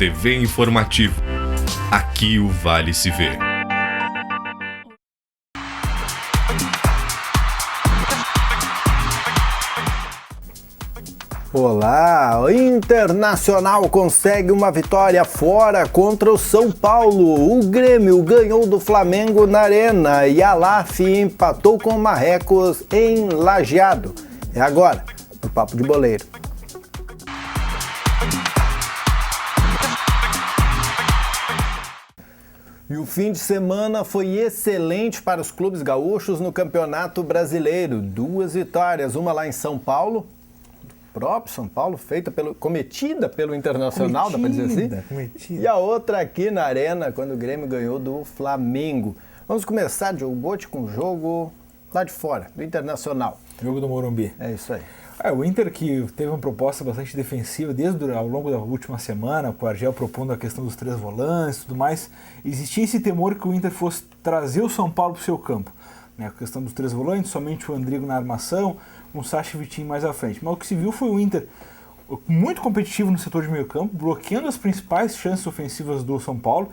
TV Informativo. Aqui o Vale se vê. Olá, o Internacional consegue uma vitória fora contra o São Paulo. O Grêmio ganhou do Flamengo na Arena e a LAF empatou com o Marrecos em Lajeado. É agora, no Papo de Boleiro. E o fim de semana foi excelente para os clubes gaúchos no Campeonato Brasileiro. 2 vitórias, uma lá em São Paulo, próprio São Paulo, cometida pelo Internacional, dá para dizer assim? Cometida. E a outra aqui na Arena, quando o Grêmio ganhou do Flamengo. Vamos começar, Diogo Botti, com o jogo lá de fora, do Internacional. Jogo do Morumbi. É isso aí. O Inter, que teve uma proposta bastante defensiva ao longo da última semana, com o Argel propondo a questão dos 3 volantes e tudo mais, existia esse temor que o Inter fosse trazer o São Paulo para o seu campo. A questão dos 3 volantes, somente o Andrigo na armação, com o Sacha e Vitinho mais à frente. Mas o que se viu foi o Inter muito competitivo no setor de meio campo, bloqueando as principais chances ofensivas do São Paulo,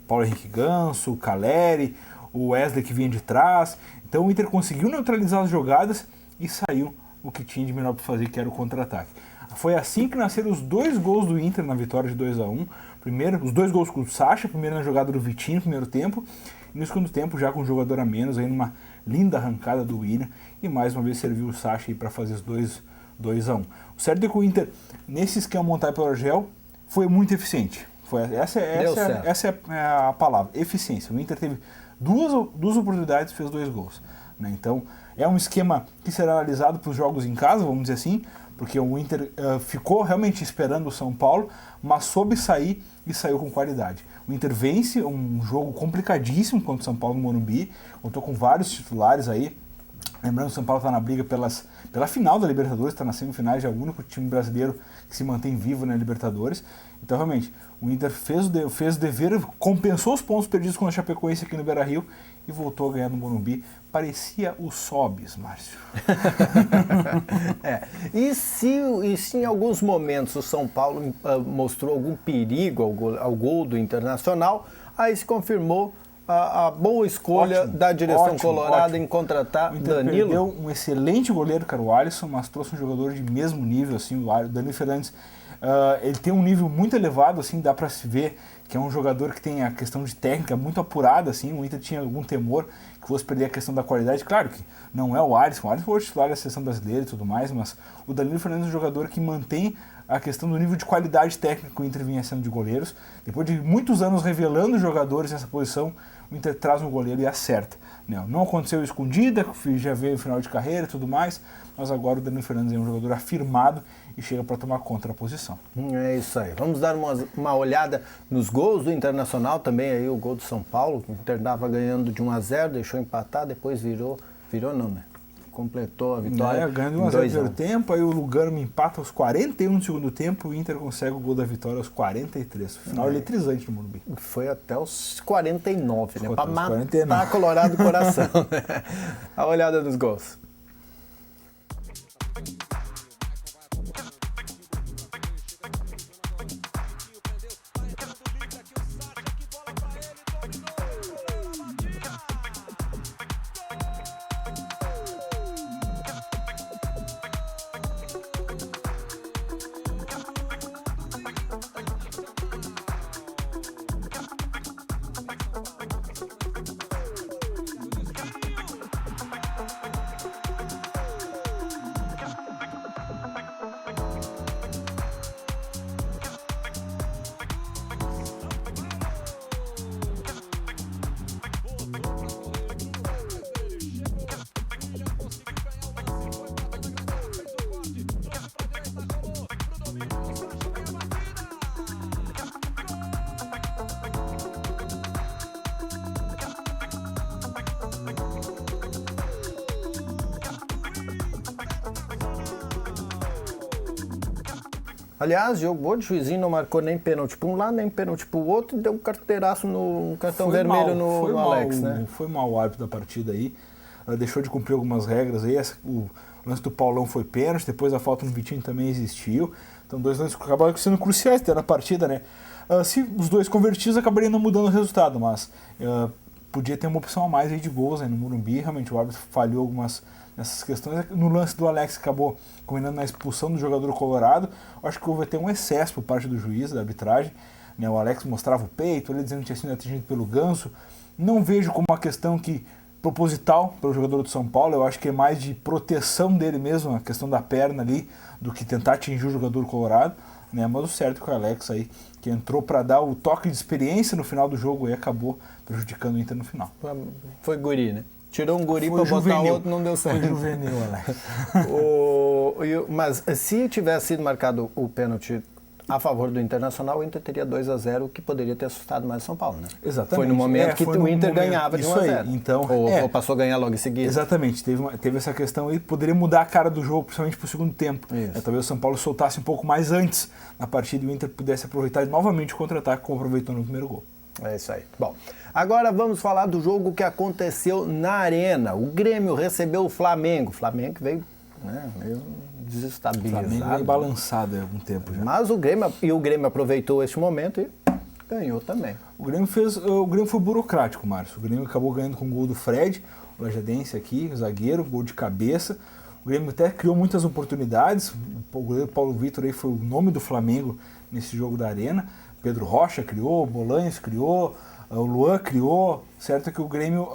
Paulo Henrique Ganso, o Caleri, o Wesley que vinha de trás. Então o Inter conseguiu neutralizar as jogadas e saiu o que tinha de melhor para fazer, que era o contra-ataque. Foi assim que nasceram os 2 gols do Inter na vitória de 2-1. Primeiro, os 2 gols com o Sacha, primeiro na jogada do Vitinho no primeiro tempo, e no segundo tempo já com um jogador a menos, aí numa linda arrancada do William, e mais uma vez serviu o Sacha para fazer os 2-1. O certo é que o Inter, nesse esquema montado pelo Argel, foi muito eficiente. Essa é a palavra, eficiência. O Inter teve duas oportunidades e fez 2 gols. Então, é um esquema que será analisado para os jogos em casa, vamos dizer assim, porque o Inter ficou realmente esperando o São Paulo, mas soube sair e saiu com qualidade. O Inter vence um jogo complicadíssimo contra o São Paulo no Morumbi, contou com vários titulares aí. Lembrando que o São Paulo está na briga pela final da Libertadores, está nas semifinais, é o único time brasileiro que se mantém vivo na Libertadores. Então, realmente, o Inter fez o dever, compensou os pontos perdidos com a Chapecoense aqui no Beira-Rio e voltou a ganhar no Morumbi. Parecia o Sobis, Márcio. E se em alguns momentos o São Paulo mostrou algum perigo ao gol do Internacional, aí se confirmou a boa escolha da direção colorada em contratar Danilo. Perdeu um excelente goleiro, que era o Alisson, mas trouxe um jogador de mesmo nível, assim, o Danilo Fernandes. Ele tem um nível muito elevado, assim, dá para se ver que é um jogador que tem a questão de técnica muito apurada, assim. O Inter tinha algum temor que fosse perder a questão da qualidade. Claro que não é o Alisson foi o titular da seleção brasileira e tudo mais, mas o Danilo Fernandes é um jogador que mantém a questão do nível de qualidade técnica que o Inter vinha sendo de goleiros. Depois de muitos anos revelando jogadores nessa posição, o Inter traz um goleiro e acerta. Não aconteceu escondida, já veio o final de carreira e tudo mais, mas agora o Danilo Fernandes é um jogador afirmado e chega para tomar conta da posição. É isso aí. Vamos dar uma olhada nos gols do Internacional também, aí o gol do São Paulo, o Inter estava ganhando de 1-0, deixou empatar, depois completou a vitória. Ganhando 1-0 no primeiro tempo, aí o Lugano empata aos 41 do segundo tempo, o Inter consegue o gol da vitória aos 43. Final eletrizante no Morumbi. Foi até os 49, né? Para matar 49. Colorado do coração. A olhada nos gols. Aliás, jogou de juizinho, não marcou nem pênalti para um lado, nem pênalti para o outro, deu um carteiraço no cartão vermelho no Alex, né? Foi mal o árbitro da partida aí, deixou de cumprir algumas regras aí, o lance do Paulão foi pênalti, depois a falta no Vitinho também existiu, então 2 lances acabaram sendo cruciais até na partida, né? Se os dois convertidos, acabaria não mudando o resultado, mas podia ter uma opção a mais aí de gols, né, no Morumbi. Realmente o árbitro falhou algumas nessas questões. No lance do Alex, acabou combinando na expulsão do jogador colorado. Acho que houve até um excesso por parte do juiz, da arbitragem. Né, o Alex mostrava o peito, ele dizendo que tinha sido atingido pelo Ganso. Não vejo como uma questão proposital para o jogador do São Paulo. Eu acho que é mais de proteção dele mesmo, a questão da perna ali, do que tentar atingir o jogador colorado. Né, mas o certo é que o Alex aí, que entrou para dar o toque de experiência no final do jogo, e acabou prejudicando o Inter no final. Foi guri, né? Tirou um guri para botar outro, não deu certo. Foi juvenil, Alex. Mas se tivesse sido marcado o pênalti a favor do Internacional, o Inter teria 2-0, que poderia ter assustado mais o São Paulo, né? Exatamente. Foi no momento que o Inter ganhava de 1-0. Então, ou passou a ganhar logo em seguida. Exatamente. Teve essa questão aí, poderia mudar a cara do jogo, principalmente para o segundo tempo. Talvez o São Paulo soltasse um pouco mais antes na partida e o Inter pudesse aproveitar novamente o contra-ataque, como aproveitou no primeiro gol. É isso aí. Bom, agora vamos falar do jogo que aconteceu na Arena. O Grêmio recebeu o Flamengo. O Flamengo veio, né, meio desestabilizado. O Flamengo veio balançado há algum tempo já. Mas o Grêmio aproveitou esse momento e ganhou também. O Grêmio foi burocrático, Márcio. O Grêmio acabou ganhando com o gol do Fred, o lajadense aqui, o zagueiro, gol de cabeça. O Grêmio até criou muitas oportunidades. O goleiro Paulo Vitor aí foi o nome do Flamengo nesse jogo da Arena. Pedro Rocha criou, Bolanhos criou, o Luan criou. Certo é que o Grêmio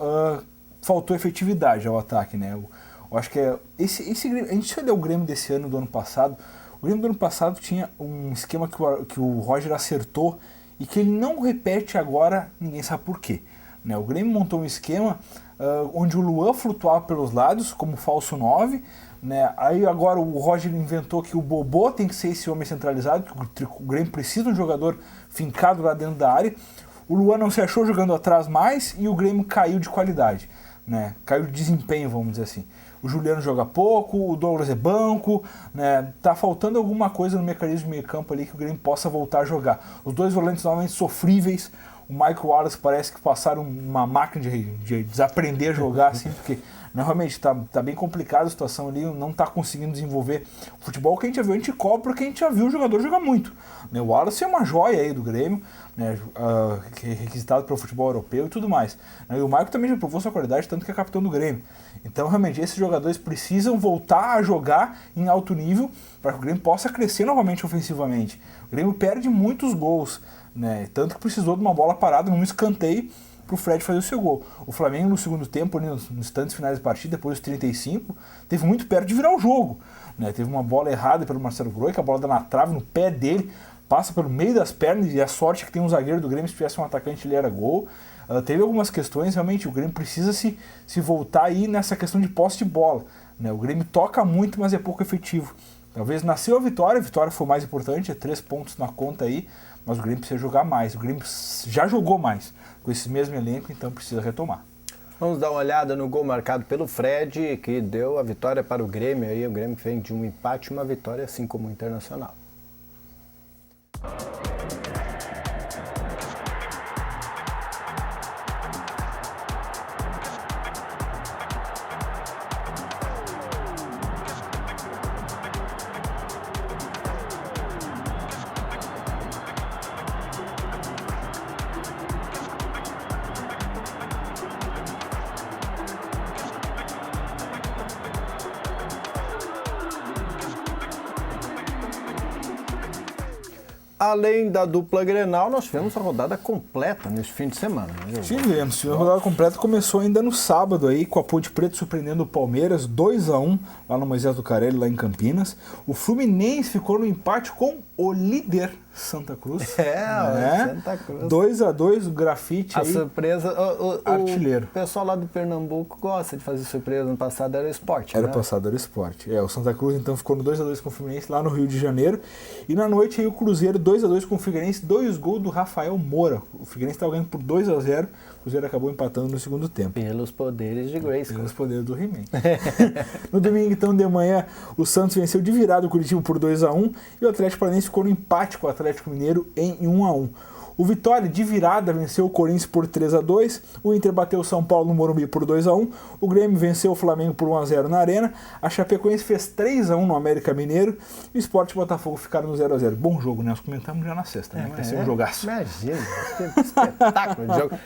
faltou efetividade ao ataque, né? Eu acho que esse Grêmio, a gente olha o Grêmio desse ano, do ano passado. O Grêmio do ano passado tinha um esquema que o Roger acertou e que ele não repete agora, ninguém sabe por quê. Né? O Grêmio montou um esquema onde o Luan flutuava pelos lados como falso 9. Né? Aí agora o Roger inventou que o Bobô tem que ser esse homem centralizado, que o Grêmio precisa de um jogador fincado lá dentro da área. O Luan não se achou jogando atrás mais e o Grêmio caiu de qualidade, né? Caiu de desempenho, vamos dizer assim. O Juliano joga pouco, o Douglas é banco, né? Tá faltando alguma coisa no mecanismo de meio campo ali que o Grêmio possa voltar a jogar. Os dois volantes novamente sofríveis. O Michael Wallace parece que passaram uma máquina de desaprender a jogar, assim, porque realmente tá bem complicada a situação ali, não tá conseguindo desenvolver o futebol que a gente já viu. A gente cobra porque a gente já viu o jogador jogar muito. Né? O Wallace é uma joia aí do Grêmio, né? Que é requisitado pelo futebol europeu e tudo mais. Né? E o Michael também já provou sua qualidade, tanto que é capitão do Grêmio. Então, realmente, esses jogadores precisam voltar a jogar em alto nível para que o Grêmio possa crescer novamente ofensivamente. O Grêmio perde muitos gols, né? Tanto que precisou de uma bola parada num escanteio para o Fred fazer o seu gol. O Flamengo no segundo tempo, ali nos instantes finais da partida, depois dos 35, teve muito perto de virar o jogo. Né? Teve uma bola errada pelo Marcelo Groi, que a bola dá na trave, no pé dele, passa pelo meio das pernas, e a sorte é que tem um zagueiro do Grêmio, se tivesse um atacante ele era gol. Teve algumas questões, realmente, o Grêmio precisa se voltar aí nessa questão de posse de bola. Né? O Grêmio toca muito, mas é pouco efetivo. Talvez nasceu a vitória foi o mais importante, 3 pontos na conta aí, mas o Grêmio precisa jogar mais. O Grêmio já jogou mais com esse mesmo elenco, então precisa retomar. Vamos dar uma olhada no gol marcado pelo Fred, que deu a vitória para o Grêmio. Aí o Grêmio vem de um empate e uma vitória, assim como o Internacional. Além da dupla Grenal, nós tivemos a rodada completa neste fim de semana. Né? Tivemos. A rodada completa começou ainda no sábado aí, com a Ponte Preta surpreendendo o Palmeiras, 2-1, lá no Moisés Lucarelli, lá em Campinas. O Fluminense ficou no empate com o líder Santa Cruz. Santa Cruz. 2-2, o grafite a aí. Surpresa, artilheiro. O pessoal lá do Pernambuco gosta de fazer surpresa. No passado era o Sport, Era passado, era o Sport. O Santa Cruz então ficou no 2-2 com o Fluminense lá no Rio de Janeiro. E na noite aí o Cruzeiro 2-2 com o Figueirense, 2 gols do Rafael Moura. O Figueirense estava ganhando por 2-0, o Cruzeiro acabou empatando no segundo tempo. Pelos poderes de Grace. Pelos poderes do He-Man. No domingo então de manhã, o Santos venceu de virada o Curitiba por 2-1 e o Atlético Paranaense ficou no empate com o Atlético Mineiro em 1-1. O Vitória, de virada, venceu o Corinthians por 3-2. O Inter bateu o São Paulo no Morumbi por 2-1. O Grêmio venceu o Flamengo por 1-0 na Arena. A Chapecoense fez 3-1 no América Mineiro. E o Sport e o Botafogo ficaram no 0-0. Bom jogo, né? Nós comentamos já na sexta, né? Vai ser um jogaço. Imagina, que espetáculo de jogo.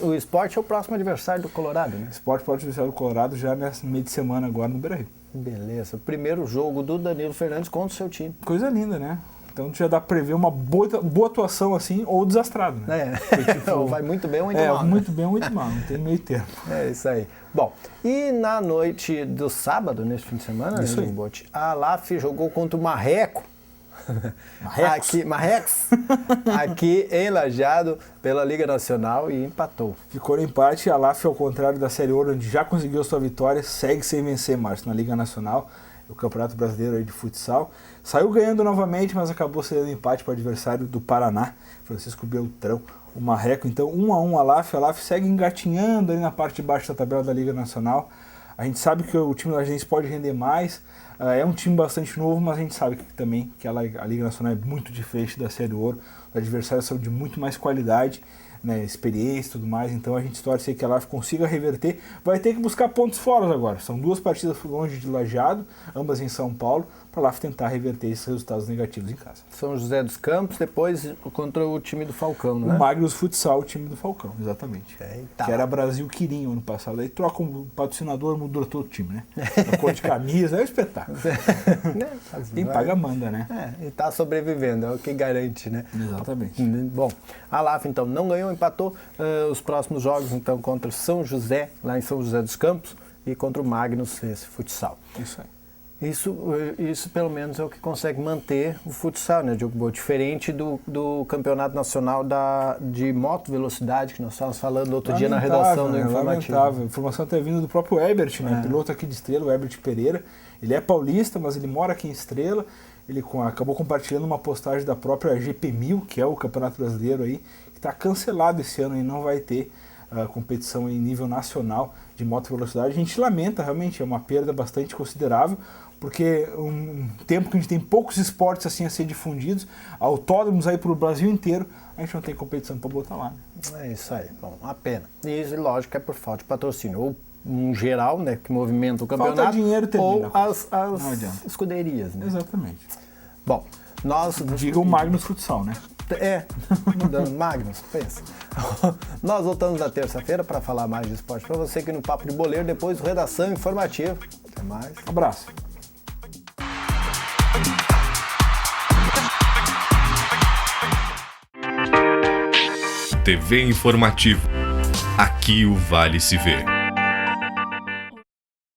O Sport é o próximo adversário do Colorado, né? Sport pode adversário do Colorado já nesse meio de semana agora no Beira-Rio. Beleza. O primeiro jogo do Danilo Fernandes contra o seu time. Coisa linda, né? Então já dá pra prever uma boa atuação assim, ou desastrado, né? Ou vai muito bem ou muito mal. Muito bem ou muito mal, não tem meio termo. É isso aí. Bom, e na noite do sábado, nesse fim de semana, isso aí. a LAF jogou contra o Marreco. Marrecos. Aqui em Lajeado, pela Liga Nacional, e empatou. Ficou no empate. A LAF, ao contrário da Série Ouro, onde já conseguiu sua vitória, segue sem vencer, Márcio, na Liga Nacional, o Campeonato Brasileiro aí de futsal. Saiu ganhando novamente, mas acabou cedendo empate para o adversário do Paraná, Francisco Beltrão, o Marreco. Então, 1-1 a LAF segue engatinhando ali na parte de baixo da tabela da Liga Nacional. A gente sabe que o time da gente pode render mais, é um time bastante novo, mas a gente sabe que também que a Liga Nacional é muito diferente da Série Ouro. Os adversários são de muito mais qualidade, né, experiência e tudo mais, então a gente torce que a LAF consiga reverter. Vai ter que buscar pontos fora agora, são 2 partidas longe de Lajeado, ambas em São Paulo, para a LAF tentar reverter esses resultados negativos em casa. São José dos Campos, depois contra o time do Falcão, né? O Magnus Futsal, o time do Falcão, exatamente. Eita. Que era Brasil Quirinho ano passado, aí troca um patrocinador, mudou todo o time, né? A cor de camisa, é um espetáculo. Quem paga manda, né? E tá sobrevivendo, é o que garante, né? Exatamente. Bom, a LAF então não ganhou, empatou os próximos jogos então contra o São José, lá em São José dos Campos, e contra o Magnus, esse futsal. Isso aí. Isso pelo menos é o que consegue manter o futsal, né, Diogo Boa? Diferente do Campeonato Nacional de Moto Velocidade, que nós estávamos falando outro dia na redação do Informativo. Lamentável. A informação até vindo do próprio Herbert, né? Piloto aqui de Estrela, o Herbert Pereira. Ele é paulista, mas ele mora aqui em Estrela. Ele acabou compartilhando uma postagem da própria GP1000, que é o Campeonato Brasileiro aí, que está cancelado esse ano e não vai ter competição em nível nacional de moto velocidade. A gente lamenta, realmente, é uma perda bastante considerável, porque um tempo que a gente tem poucos esportes assim a ser difundidos, autódromos aí para o Brasil inteiro, a gente não tem competição para botar lá. Né? É isso aí, bom, uma pena. E lógico que é por falta de patrocínio, ou um geral, né, que movimenta o campeonato, falta dinheiro, ou as escuderias. Né? Exatamente. Bom, nós... Diga o Magnus Futsal, né? Mudando, Magnus, pensa. Nós voltamos na terça-feira para falar mais de esporte para você aqui no Papo de Boleiro, depois do Redação Informativa. Até mais. Abraço. TV Informativo. Aqui o Vale se vê.